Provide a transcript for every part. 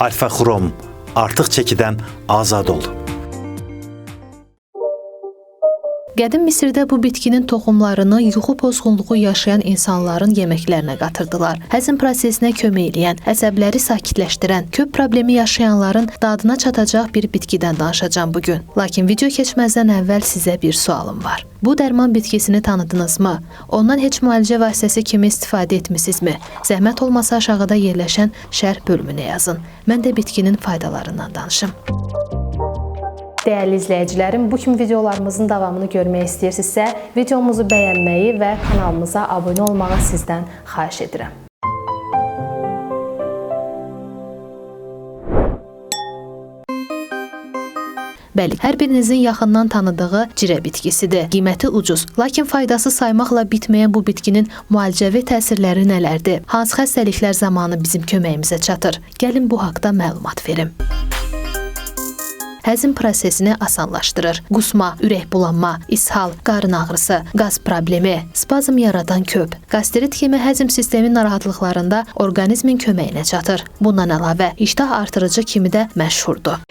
Alfa-Xrom artıq çəkidən azad ol. Qədim Misirdə bu bitkinin toxumlarını yuxu pozğunluğu yaşayan insanların yeməklərinə qatırdılar. Həzm prosesinə kömək edən, əsəbləri sakitləşdirən, köp problemi yaşayanların dadına çatacaq bir bitkidən danışacağım bugün. Lakin video keçməzdən əvvəl sizə bir sualım var. Bu dərman bitkisini tanıdınızmı? Ondan heç müalicə vasitəsi kimi istifadə etmisinizmi? Zəhmət olmasa aşağıda yerləşən şərh bölümünə yazın. Mən də bitkinin faydalarından danışım. Dəyərli izləyicilərim, bu kimi videolarımızın davamını görmək istəyirsinizsə, videomuzu bəyənməyi və kanalımıza abunə olmağı sizdən xahiş edirəm. Bəli, hər birinizin yaxından tanıdığı cirə bitkisidir. Qiyməti ucuz, lakin faydası saymaqla bitməyən bu bitkinin müalicəvi təsirləri nələrdir? Hansı xəstəliklər zamanı bizim köməyimizə çatır? Gəlin bu haqda məlumat verim. Həzm prosesini asanlaşdırır. Qusma, ürək bulanma, ishal, qarın ağrısı, qaz problemi, spazm yaradan köp, qastrit kimi həzm sistemi narahatlıqlarında orqanizmin köməyinə çatır. Bundan əlavə, iştah artırıcı kimi də məşhurdur.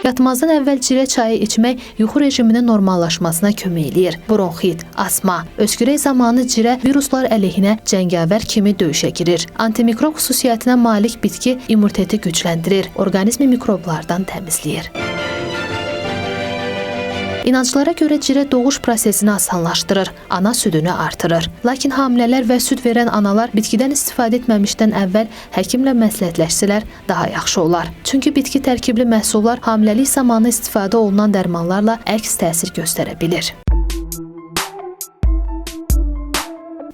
Yatmazdan əvvəl cirə çayı içmək yuxu rejiminin normallaşmasına kömək eləyir. Bronxit, asma, öskürək zamanı cirə viruslar əleyhinə cəngavər kimi döyüşə girir. Antimikrob xüsusiyyətinə malik bitki immuniteti gücləndirir, orqanizmi mikroblardan təmizləyir. İnanclara görə cirə doğuş prosesini asanlaşdırır, ana südünü artırır. Lakin hamilələr və süd verən analar bitkidən istifadə etməmişdən əvvəl həkimlə məsləhətləşsələr daha yaxşı olar. Çünki bitki tərkibli məhsullar hamiləlik zamanı istifadə olunan dərmanlarla əks təsir göstərə bilir.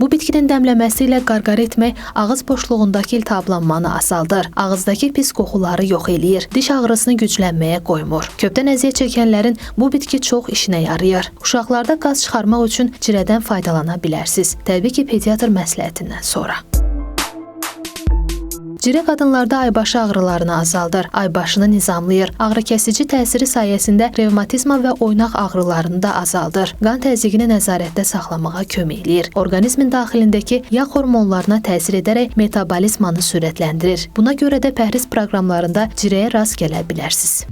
Bu bitkinin dəmləməsi ilə qarqara etmək ağız boşluğundakı iltihablanmanı azaldır, ağızdakı pis qoxuları yox eləyir, diş ağrısını güclənməyə qoymur. Köpdən əziyyət çəkənlərin bu bitki çox işinə yarayır. Uşaqlarda qaz çıxarmaq üçün cirədən faydalana bilərsiniz. Təbii ki, pediatr məsləhətindən sonra. Cirə qadınlarda aybaşı ağrılarını azaldır, aybaşını nizamlayır, ağrı-kəsici təsiri sayəsində revmatizma və oynaq ağrılarını da azaldır, qan təzyiqini nəzarətdə saxlamağa kömək eləyir, orqanizmin daxilindəki yağ hormonlarına təsir edərək metabolizmanı sürətləndirir. Buna görə də pəhriz proqramlarında cirəyə rast gələ bilərsiniz.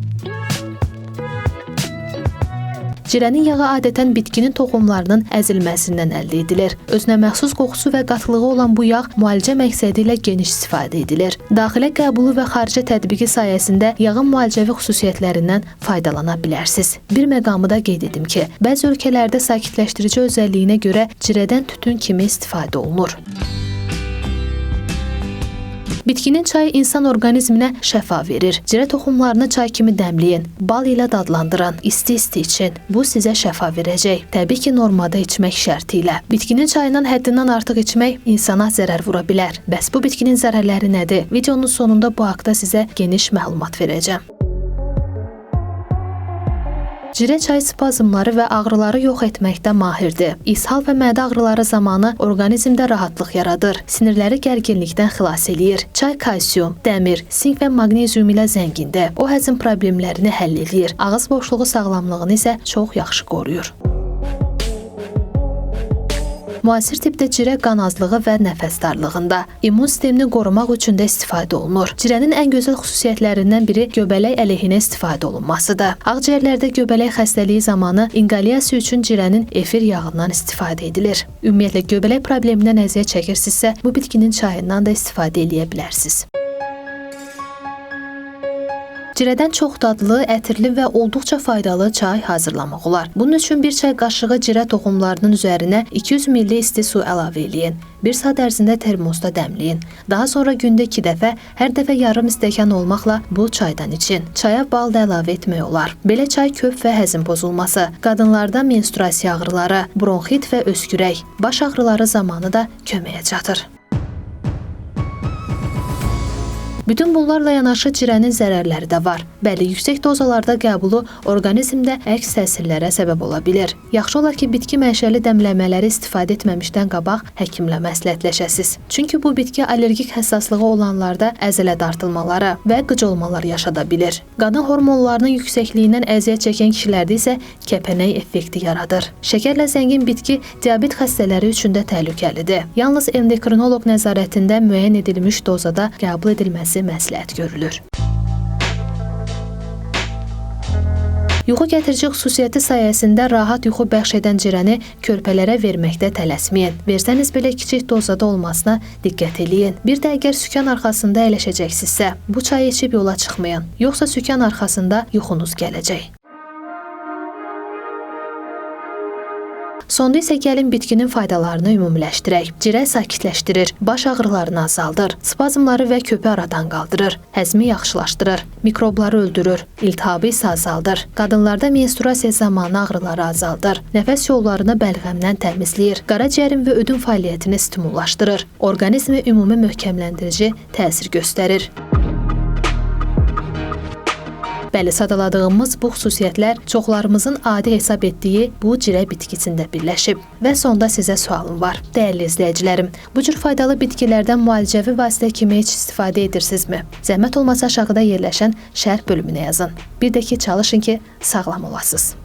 Cirənin yağı adətən bitkinin toxumlarının əzilməsindən əldə edilir. Özünə məxsus qoxusu və qatılığı olan bu yağ müalicə məqsədi ilə geniş istifadə edilir. Daxilə qəbulu və xaricə tətbiqi sayəsində yağın müalicəvi xüsusiyyətlərindən faydalana bilərsiniz. Bir məqamı da qeyd edim ki, bəzi ölkələrdə sakitləşdirici özəlliyinə görə cirədən tütün kimi istifadə olunur. Bitkinin çayı insan orqanizminə şəfa verir. Cirə toxumlarını çay kimi dəmləyin, bal ilə dadlandırın, isti-isti için. Bu sizə şəfa verəcək. Təbii ki, normada içmək şərti ilə. Bitkinin çayından həddindən artıq içmək insana zərər vura bilər. Bəs bu bitkinin zərərləri nədir? Videonun sonunda bu haqda sizə geniş məlumat verəcəm. Cirə çayı spazmları və ağrıları yox etməkdə mahirdir. İshal və mədə ağrıları zamanı orqanizmdə rahatlıq yaradır, sinirləri gərginlikdən xilas eləyir. Çay kalsium, dəmir, sink və maqnezium ilə zəngindir. O həzm problemlərini həll eləyir, ağız boşluğu sağlamlığını isə çox yaxşı qoruyur. Müasir tipdə cirə qan azlığı və nəfəs darlığında, immun sistemini qorumaq üçün də istifadə olunur. Cirənin ən gözəl xüsusiyyətlərindən biri göbələk əleyhinə istifadə olunmasıdır. Ağciyərlərdə göbələk xəstəliyi zamanı inqalyasiya üçün cirənin efir yağından istifadə edilir. Ümumiyyətlə, göbələk problemindən əziyyət çəkirsinizsə, bu bitkinin çayından da istifadə edə bilərsiniz. Cirədən çox dadlı, ətirli və olduqca faydalı çay hazırlamaq olar. Bunun üçün bir çay qaşığı cirə toxumlarının üzərinə 200 ml isti su əlavə eləyin. 1 saat ərzində termosda dəmləyin. Daha sonra gündə 2 dəfə, hər dəfə yarım stəkan olmaqla bu çaydan için. Çaya bal da əlavə etmək olar. Belə çay köp və həzm pozulması, qadınlarda menstruasiya ağrıları, bronxit və öskürək, baş ağrıları zamanı da köməyə çatır. Bütün bunlarla yanaşı cirənin zərərləri də var. Bəli, yüksək dozalarda qəbulu orqanizmdə əks təsirlərə səbəb ola bilir. Yaxşı olar ki, bitki mənşəli dəmləmələri istifadə etməmişdən qabaq həkimlə məsləhətləşəsiniz. Çünki bu bitki allergik həssaslığı olanlarda əzələ dartılmaları və qıcolmalar yaşada bilir. Qadın hormonlarının yüksəkliyindən əziyyət çəkən kişilərdə isə kəpənək effekti yaradır. Şəkərlə zəngin bitki diabet xəstələri üçün də təhlükəlidir. Yalnız endokrinoloq nəzarətində müəyyən edilmiş dozada qəbul edilməsi edilməsi məsləhət görülür. Yuxu gətirici xüsusiyyəti sayəsində rahat yuxu bəxş edən cirəni körpələrə verməkdə tələsməyin. Versəniz belə kiçik dozada olmasına diqqət eləyin. Bir də əgər sükan arxasında əyləşəcəksinizsə, bu çayı içib yola çıxmayın. Yoxsa sükan arxasında yuxunuz gələcək. Sonda isə gəlin bitkinin faydalarını ümumiləşdirək. Cirə sakitləşdirir, baş ağrılarını azaldır, spazmları və köpü aradan qaldırır, həzmi yaxşılaşdırır, mikrobları öldürür, iltihabı isə azaldır. Qadınlarda menstruasiya zamanı ağrıları azaldır, nəfəs yollarını bəlğəmdən təmizləyir, qaraciyərin və ödün fəaliyyətini stimullaşdırır, orqanizmi ümumi möhkəmləndirici təsir göstərir. Bəli, sadaladığımız bu xüsusiyyətlər çoxlarımızın adi hesab etdiyi bu cirə bitkisində birləşib. Və sonda sizə sualım var. Dəyərli izləyicilərim, bu cür faydalı bitkilərdən müalicəvi vasitə kimi heç istifadə edirsinizmi? Zəhmət olmasa aşağıda yerləşən şərh bölümünə yazın. Bir də ki, çalışın ki, sağlam olasınız.